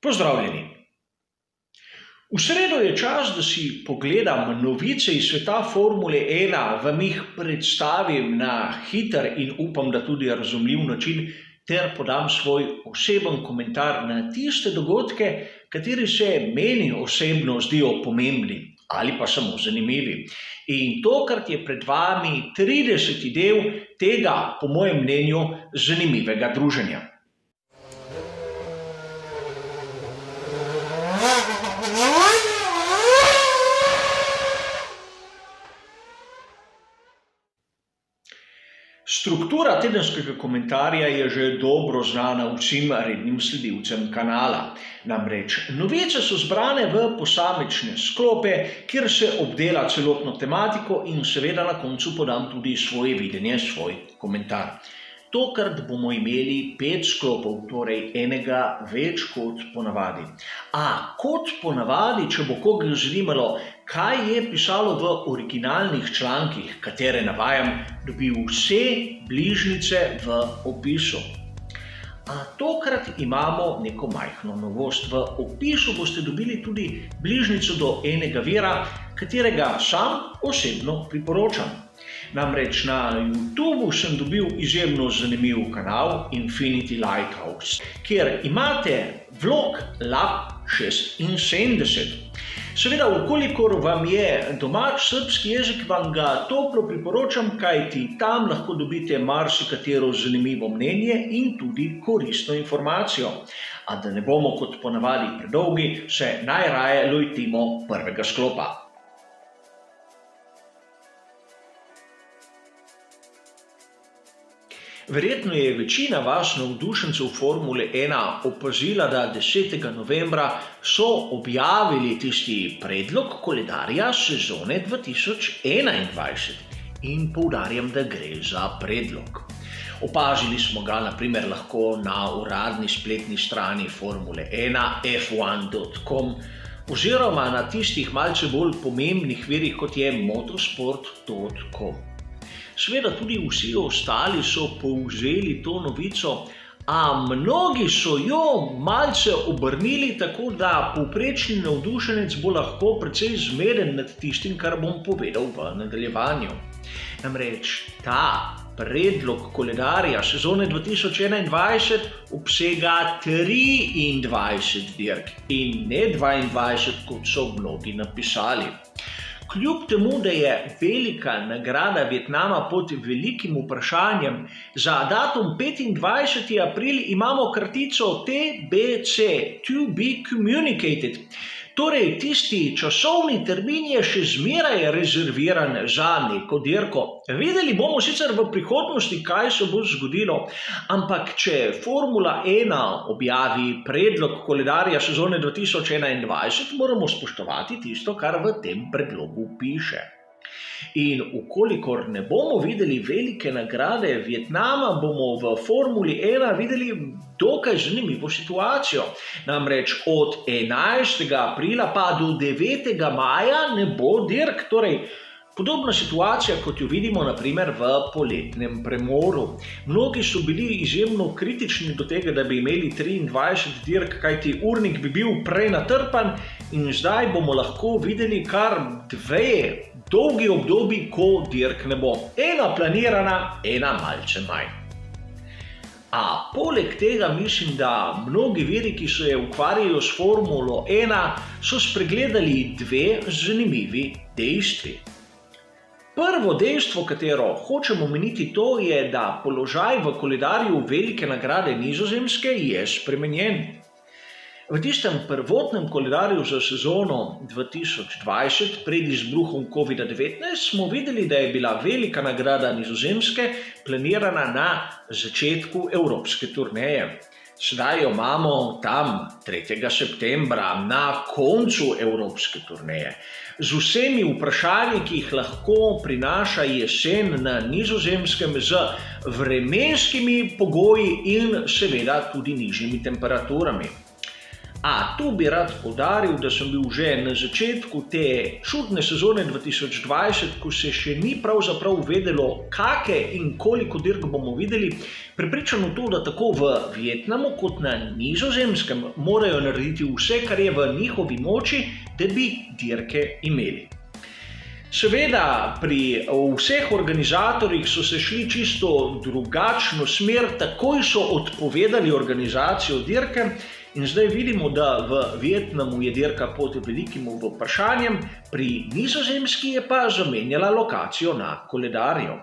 Pozdravljeni! V sredo je čas, da si pogledam novice iz sveta Formule 1, vam jih predstavim na hiter in upam, da tudi razumljiv način, ter podam svoj oseben komentar na tiste dogodke, kateri se meni osebno zdijo pomembni ali pa samo zanimivi. In tokrat je pred vami 30. del tega, po mojem mnenju, zanimivega druženja. Struktura tedenskega komentarja je že dobro znana vsem rednim sledilcem kanala. Namreč novice so zbrane v posamične sklope, kjer se obdela celotno tematiko in seveda na koncu podam tudi svoje videnje, svoj komentar. Tokrat bomo imeli 5 sklopov, torej enega več kot ponavadi. A kot ponavadi, če bo koga zanimalo, kaj je pisalo v originalnih člankih, katere navajam, dobi vse bližnjice v opisu. A tokrat imamo neko majhno novost. V opisu boste dobili tudi bližnjico do enega vira, katerega sam osebno priporočam. Namreč na YouTubeu sem dobil izjemno zanimiv kanal Infinity Lighthouse, kjer imate vlog Lab 76. Seveda, ukolikor vam je domač srbski jezik, vam ga toplo priporočam, kajti tam lahko dobite marsikatero zanimivo mnenje in tudi koristno informacijo. A da ne bomo kot ponavadi predolgi, se najraje lotimo prvega sklopa. Verjetno je večina vas navdušencev Formule 1 opazila, da 10. novembra so objavili tisti predlog koledarja sezone 2021 in poudarjam, da gre za predlog. Opazili smo ga na primer lahko na uradni spletni strani Formule 1 f1.com oziroma na tistih malce bolj pomembnih virih, kot je motorsport.com. Seveda tudi vsi ostali so povzeli to novico, a mnogi so jo malce obrnili, tako da povprečni navdušenec bo lahko precej zmeden nad tistim, kar bom povedal v nadaljevanju. Namreč ta predlog koledarja sezone 2021 obsega 23 dirk in ne 22, kot so mnogi napisali. Kljub temu, da je velika nagrada Vietnama pod velikim vprašanjem, za datum 25. april imamo kratico TBC, To Be Communicated. Torej, tisti časovni termin je še zmeraj rezerviran za neko dirko. Videli bomo sicer v prihodnosti, kaj se bo zgodilo, ampak če Formula 1 objavi predlog koledarja sezone 2021, moramo spoštovati tisto, kar v tem predlogu piše. In ukolikor ne bomo videli velike nagrade Vietnama, bomo v Formuli 1 videli dokaj zanimivo situacijo. Namreč od 11. aprila pa do 9. maja ne bo dirk, torej podobna situacija, kot jo vidimo na primer v poletnem premoru. Mnogi so bili izjemno kritični do tega, da bi imeli 23 dirk, kajti urnik bi bil prenatrpan in zdaj bomo lahko videli kar 2 dolgi obdobji, ko dirk ne bo. Ena planirana, ena malce manj. A poleg tega mislim, da mnogi viri, ki se ukvarjajo s Formulo 1, so spregledali 2 zanimivi dejstvi. Prvo dejstvo, katero hočem omeniti, to je, da položaj v koledarju velike nagrade Nizozemske je spremenjen. V tistem prvotnem koledarju za sezono 2020 pred izbruhom COVID-19 smo videli, da je bila velika nagrada Nizozemske planirana na začetku evropske turneje. Sedaj jo imamo tam 3. septembra na koncu evropske turneje. Z vsemi vprašanji, ki jih lahko prinaša jesen na Nizozemskem, z vremenskimi pogoji in seveda tudi nižjimi temperaturami. A tu bi rad poudaril, da sem bil že na začetku te čudne sezone 2020, ko se še ni pravzaprav vedelo, kake in koliko dirk bomo videli, prepričan v to, da tako v Vietnamu kot na Nizozemskem morajo narediti vse, kar je v njihovi moči, da bi dirke imeli. Seveda, pri vseh organizatorjih so se šli čisto drugačno smer, takoj so odpovedali organizacijo dirke in zdaj vidimo, da v Vietnamu je dirka pod velikim vprašanjem, pri Nizozemski je pa zamenjala lokacijo na koledarju.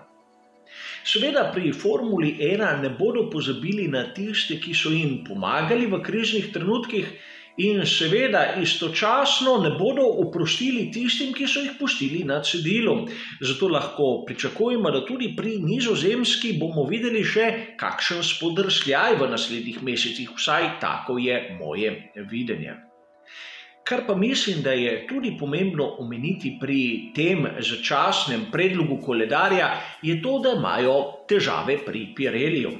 Seveda pri Formuli 1 ne bodo pozabili na tiste, ki so jim pomagali v kriznih trenutkih, in seveda istočasno ne bodo oprostili tistim, ki so jih pustili na cedilu. Zato lahko pričakujemo, da tudi pri Nizozemski bomo videli še kakšen spodrsljaj v naslednjih mesecih, vsaj tako je moje videnje. Kar pa mislim, da je tudi pomembno omeniti pri tem začasnem predlogu koledarja, je to, da imajo težave pri Pirelliju.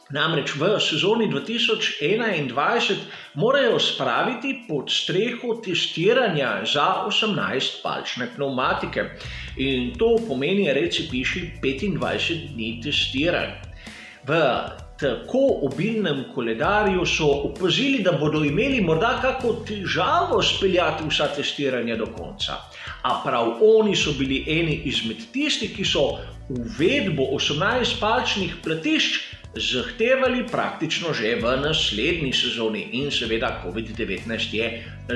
Namreč v sezoni 2021 morajo spraviti pod streho testiranja za 18-palčne pnevmatike in to pomeni, reci piši, 25 dni testiranj. V tako obilnem koledarju so opazili, da bodo imeli morda kako težavo speljati vsa testiranja do konca. A prav oni so bili eni izmed tistih, ki so uvedbo 18-palčnih platišč zahtevali praktično že v naslednji sezoni in seveda COVID-19 je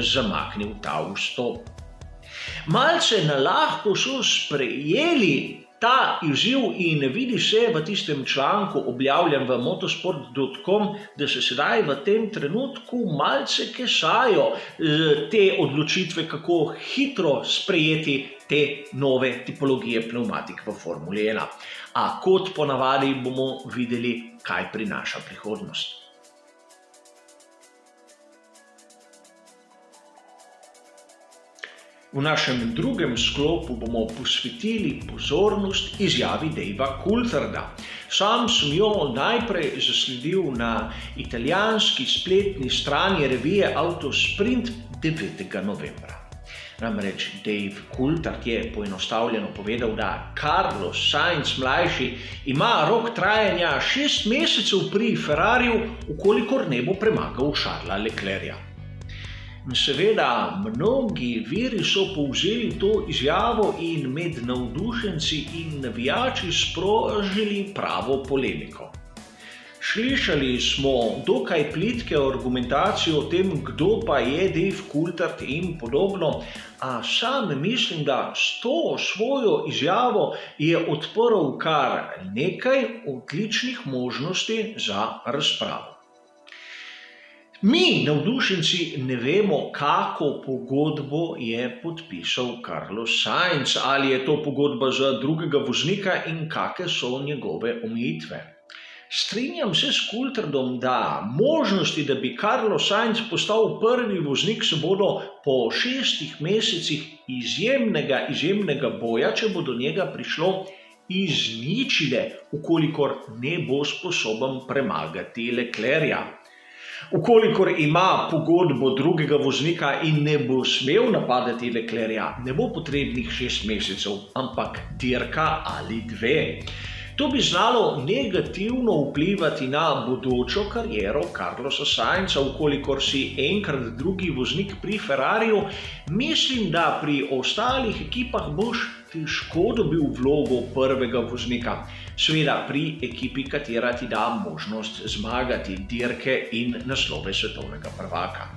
zamaknil ta vstop. Malce nalahko so sprejeli ta izziv in vidi se v tistem članku objavljen v motorsport.com, da se sedaj v tem trenutku malce kesajo te odločitve, kako hitro sprejeti te nove tipologije pnevmatik v Formuli 1. A kot ponavadi bomo videli, kaj prinaša prihodnost. V našem drugem sklopu bomo posvetili pozornost izjavi Davea Coultharda. Sam sem jo najprej zasledil na italijanski spletni strani revije Autosprint 9. novembra. Namreč Dave Coulthard je poenostavljeno povedal, da Carlos Sainz mlajši ima rok trajanja 6 mesecev pri Ferrariju, ukolikor ne bo premagal Charlesa Leclerca. Seveda, mnogi viri so povzeli to izjavo in med navdušenci in navijači sprožili pravo polemiko. Slišali smo dokaj plitke argumentacije o tem, kdo pa je Dave Coulthard in podobno, a sam mislim, da s to svojo izjavo je odprl kar nekaj odličnih možnosti za razpravo. Mi, navdušenci, ne vemo, kako pogodbo je podpisal Carlos Sainz, ali je to pogodba za drugega voznika in kakšne so njegove omejitve. Strinjam se s Coulthardom, da možnosti, da bi Carlos Sainz postal prvi voznik, se bodo po 6 mesecih izjemnega boja, če bo do njega prišlo, izničile, ukolikor ne bo sposoben premagati Leclerca. Ukolikor ima pogodbo drugega voznika in ne bo smel napadati Leclerca, ne bo potrebnih 6 mesecev, ampak dirka ali 2. To bi znalo negativno vplivati na bodočo kariero Carlosa Sainza, ukolikor si enkrat drugi voznik pri Ferrariju. Mislim, da pri ostalih ekipah boš težko dobil vlogo prvega voznika. Seveda pri ekipi, katera ti da možnost zmagati dirke in naslove svetovnega prvaka.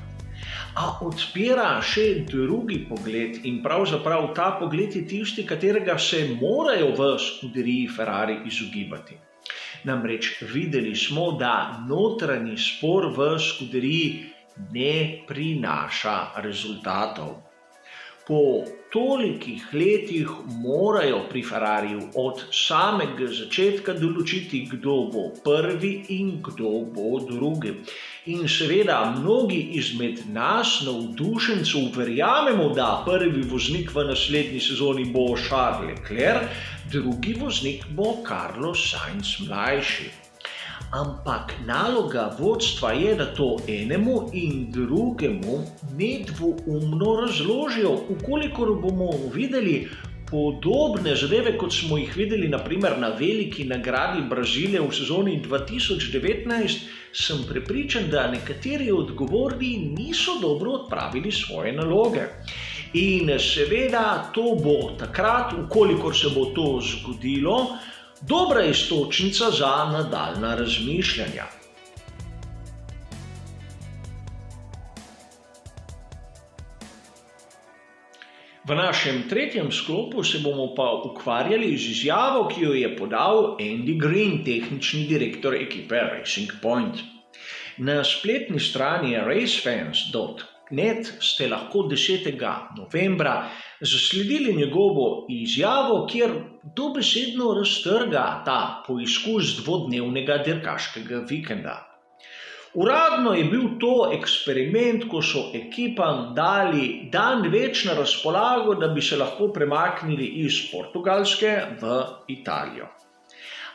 A odpira še drugi pogled in pravzaprav ta pogled je tisti, katerega se morajo v skuderiji Ferrari izogibati. Namreč videli smo, da notranji spor v skuderiji ne prinaša rezultatov. Po tolikih letih morajo pri Ferrariju od samega začetka določiti, kdo bo prvi in kdo bo drugi. In seveda mnogi izmed nas, navdušencev, verjamemo, da prvi voznik v naslednji sezoni bo Charles Leclerc, drugi voznik bo Carlos Sainz mlajši. Ampak naloga vodstva je, da to enemu in drugemu nedvoumno razložijo. Ukolikor bomo videli podobne zadeve, kot smo jih videli naprimer na veliki nagradi Brazilije v sezoni 2019, sem prepričan, da nekateri odgovorni niso dobro odpravili svoje naloge. In seveda to bo takrat, ukolikor se bo to zgodilo, dobra iztočnica za nadaljnja razmišljanja. V našem tretjem sklopu se bomo pa ukvarjali z izjavo, ki jo je podal Andy Green, tehnični direktor ekipe Racing Point. Na spletni strani racefans.net ste lahko 10. novembra zasledili njegovo izjavo, kjer dobesedno raztrga ta poizkus dvodnevnega dirkaškega vikenda. Uradno je bil to eksperiment, ko so ekipam dali dan več na razpolago, da bi se lahko premaknili iz Portugalske v Italijo.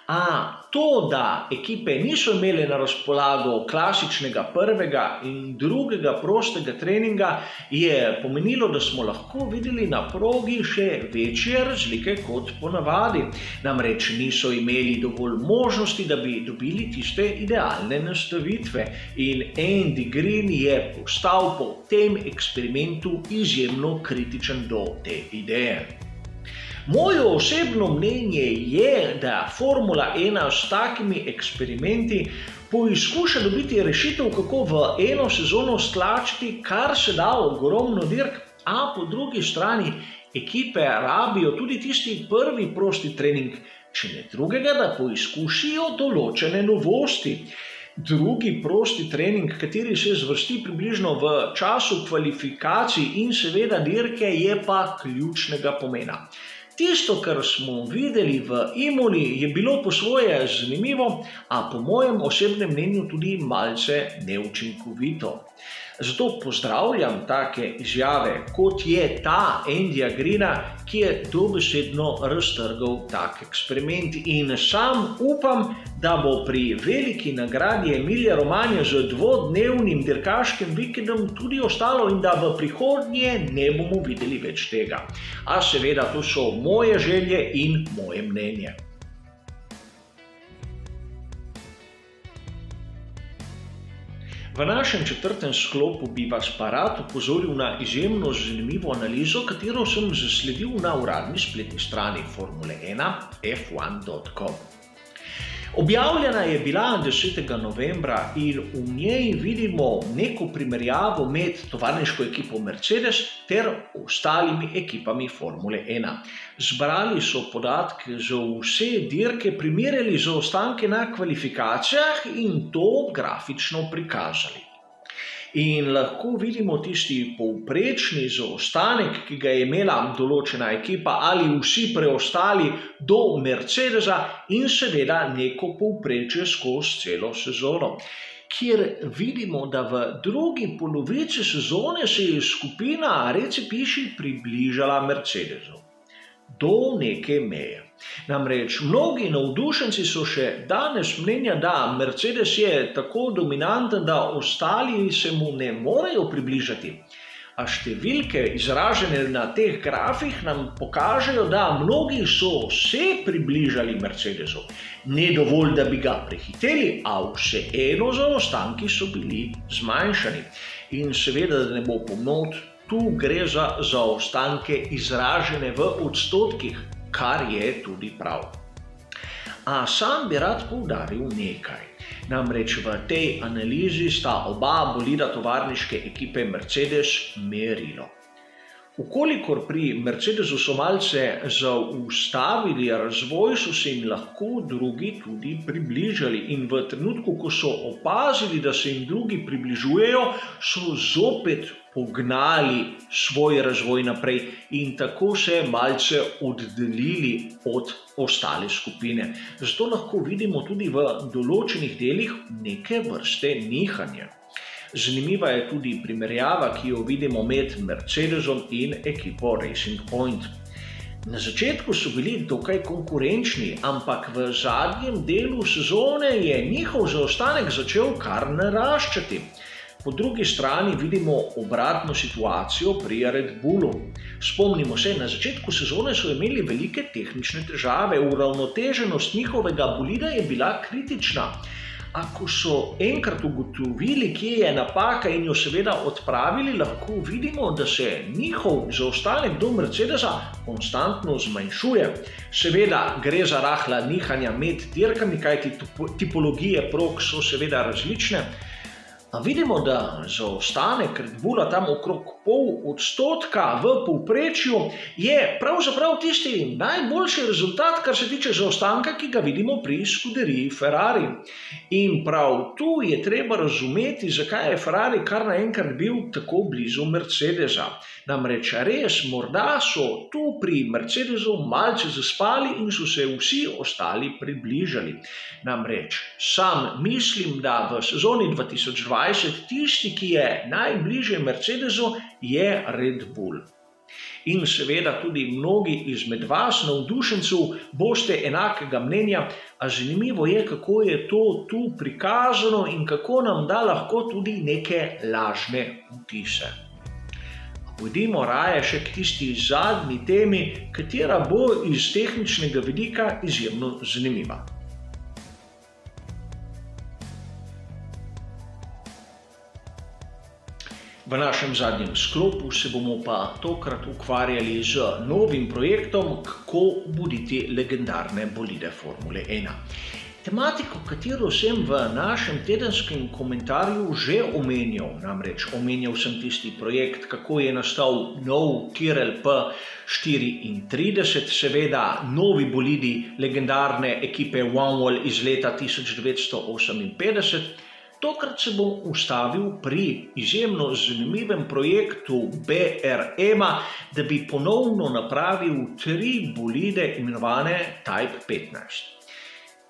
A to, da ekipe niso imele na razpolago klasičnega prvega in drugega prostega treninga, je pomenilo, da smo lahko videli na progi še večje razlike kot ponavadi. Namreč niso imeli dovolj možnosti, da bi dobili tiste idealne nastavitve. In Andy Green je postal po tem eksperimentu izjemno kritičen do te ideje. Moje osebno mnenje je, da Formula 1 s takimi eksperimenti poizkuša dobiti rešitev, kako v eno sezono stlačiti kar se da ogromno dirk, a po drugi strani ekipe rabijo tudi tisti prvi prosti trening, če ne drugega, da poizkušijo določene novosti. Drugi prosti trening, kateri se zvrsti približno v času kvalifikacij in seveda dirke, je pa ključnega pomena. Tisto, kar smo videli v Imoli, je bilo po svoje zanimivo, a po mojem osebnem mnenju tudi malce neučinkovito. Zato pozdravljam take izjave, kot je ta Andyja Greena, ki je dobesedno raztrgal tak eksperiment. In sam upam, da bo pri veliki nagradi Emilia Romagna z dvodnevnim dirkaškim vikendom tudi ostalo in da v prihodnje ne bomo videli več tega. A seveda to so moje želje in moje mnenje. V našem četrtem sklopu bi vas pa rad opozoril na izjemno zanimivo analizo, katero sem zasledil na uradni spletni strani Formule 1 f1.com. Objavljena je bila 10. novembra in v njej vidimo neko primerjavo med tovarniško ekipo Mercedes ter ostalimi ekipami Formule 1. Zbrali so podatke za vse dirke, primerjali zaostanke na kvalifikacijah in to grafično prikazali. In lahko vidimo tisti povprečni zaostanek, ki ga je imela določena ekipa ali vsi preostali do Mercedesa in seveda neko povprečje skozi celo sezono. Kjer vidimo, da v drugi polovici sezone se je skupina Recipiši približala Mercedesu. Do neke meje. Namreč mnogi navdušenci so še danes mnenja, da Mercedes je tako dominanten, da ostali se mu ne morejo približati. A številke izražene na teh grafih nam pokažejo, da mnogi so se približali Mercedesu. Ne dovolj, da bi ga prehiteli, a vseeno zaostanki so bili zmanjšani. In seveda, da ne bo pomot, tu gre za zaostanke izražene v odstotkih, kar je tudi prav. A sam bi rad poudaril nekaj. Namreč v tej analizi sta oba bolida tovarniške ekipe Mercedes merilo. Ukolikor pri Mercedesu so malce zaustavili razvoj, so se jim lahko drugi tudi približali. In v trenutku, ko so opazili, da se jim drugi približujejo, so zopet pognali svoj razvoj naprej in tako se malce oddaljili od ostale skupine. Zato lahko vidimo tudi v določenih delih neke vrste nihanja. Zanimiva je tudi primerjava, ki jo vidimo med Mercedesom in ekipo Racing Point. Na začetku so bili dokaj konkurenčni, ampak v zadnjem delu sezone je njihov zaostanek začel kar naraščati. Po drugi strani vidimo obratno situacijo pri Red Bullu. Spomnimo se, na začetku sezone so imeli velike tehnične težave, uravnoteženost njihovega bolida je bila kritična. A ko so enkrat ugotovili, kje je napaka in jo seveda odpravili, lahko vidimo, da se njihov zaostanek do Mercedesa konstantno zmanjšuje. Seveda gre za rahla nihanja med dirkami, kajti tipologije prog so seveda različne. A vidimo, da zaostanek Red Bulla tam okrog 0,5% v povprečju je pravzaprav tisti najboljši rezultat, kar se tiče zaostanka, ki ga vidimo pri skuderiji Ferrari. In prav tu je treba razumeti, zakaj je Ferrari kar naenkrat bil tako blizu Mercedesa. Namreč res, morda so tu pri Mercedesu malce zaspali in so se vsi ostali približali. Namreč sam mislim, da v sezoni 2020 tisti, ki je najbližje Mercedesu, je Red Bull. In seveda tudi mnogi izmed vas, navdušencev, boste enakega mnenja, a zanimivo je, kako je to tu prikazano in kako nam da lahko tudi neke lažne vtise. Pojdimo raje še k tisti zadnji temi, katera bo iz tehničnega vidika izjemno zanimiva. V našem zadnjem sklopu se bomo pa tokrat ukvarjali z novim projektom, kako buditi legendarne bolide Formule 1. Tematiko, katero sem v našem tedenskem komentarju že omenjal, namreč omenjal sem tisti projekt, kako je nastal nov Tyrrell P34, seveda novi bolidi legendarne ekipe Oneworld iz leta 1958. Tokrat se bom ustavil pri izjemno zanimivem projektu BRM-a, da bi ponovno napravil 3 bolide imenovane Type 15.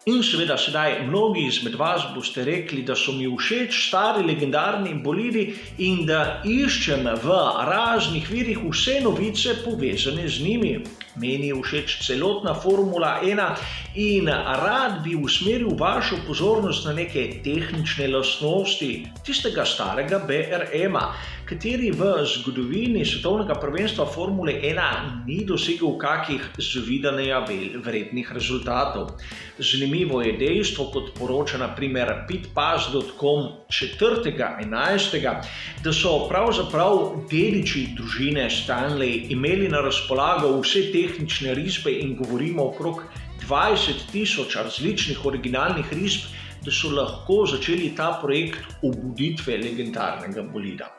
In seveda sedaj mnogi izmed vas boste rekli, da so mi všeč stari legendarni bolidi in da iščem v raznih virih vse novice povezane z njimi. Meni je všeč celotna Formula 1 in rad bi usmeril vašo pozornost na neke tehnične lastnosti tistega starega BRM-a, kateri v zgodovini svetovnega prvenstva Formule 1 ni dosegel kakih zavidanja vrednih rezultatov. Zanimivo je dejstvo, kot poroča na primer pitpass.com 4.11., da so pravzaprav dediči družine Stanley imeli na razpolago vse tehnične risbe in govorimo okrog 20.000 različnih originalnih risb, da so lahko začeli ta projekt obuditve legendarnega bolida.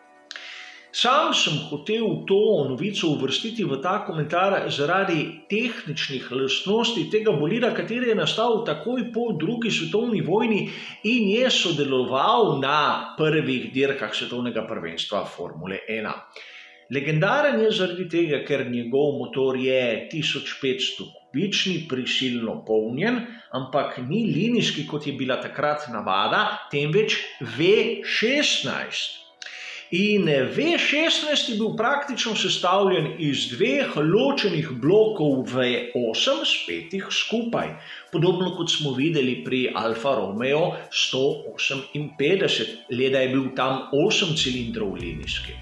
Sam sem hotel to novico uvrstiti v ta komentar zaradi tehničnih lastnosti tega bolida, kateri je nastal takoj po drugi svetovni vojni in je sodeloval na prvih dirkah svetovnega prvenstva Formule 1. Legendaren je zaradi tega, ker njegov motor je 1500 kubični, prisilno polnjen, ampak ni linijski, kot je bila takrat navada, temveč V16. In V16 je bil praktično sestavljen iz 2 ločenih blokov V8 spetih skupaj, podobno kot smo videli pri Alfa Romeo 158, le da je bil tam 8 cilindrov linijski.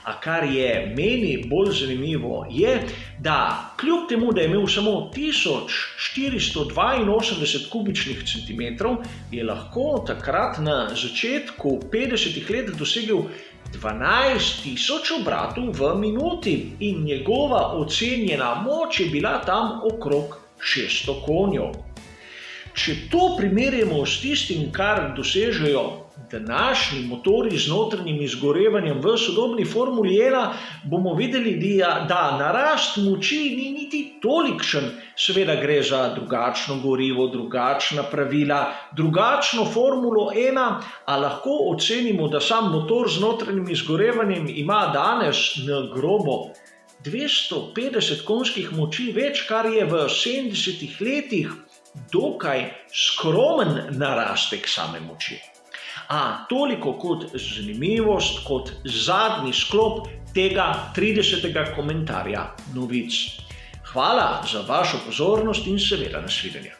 A kar je meni bolj zanimivo je, da kljub temu, da je imel samo 1482 kubičnih centimetrov, je lahko takrat na začetku 50 let dosegel 12.000 obratov v minuti in njegova ocenjena moč je bila tam okrog 600 konjev. Če to primerjamo s tistim, kar dosežejo današnji motorji z notranjim izgorevanjem v sodobni Formuli 1, bomo videli, da narast moči ni niti tolikšen. Seveda gre za drugačno gorivo, drugačna pravila, drugačno Formulo 1, a lahko ocenimo, da sam motor z notranjim izgorevanjem ima danes na grobo 250 konjskih moči več, kar je v 70 letih dokaj skromen narastek same moči. A toliko kot zanimivost, kot zadnji sklop tega 30. komentarja novic. Hvala za vašo pozornost in seveda nasvidenje.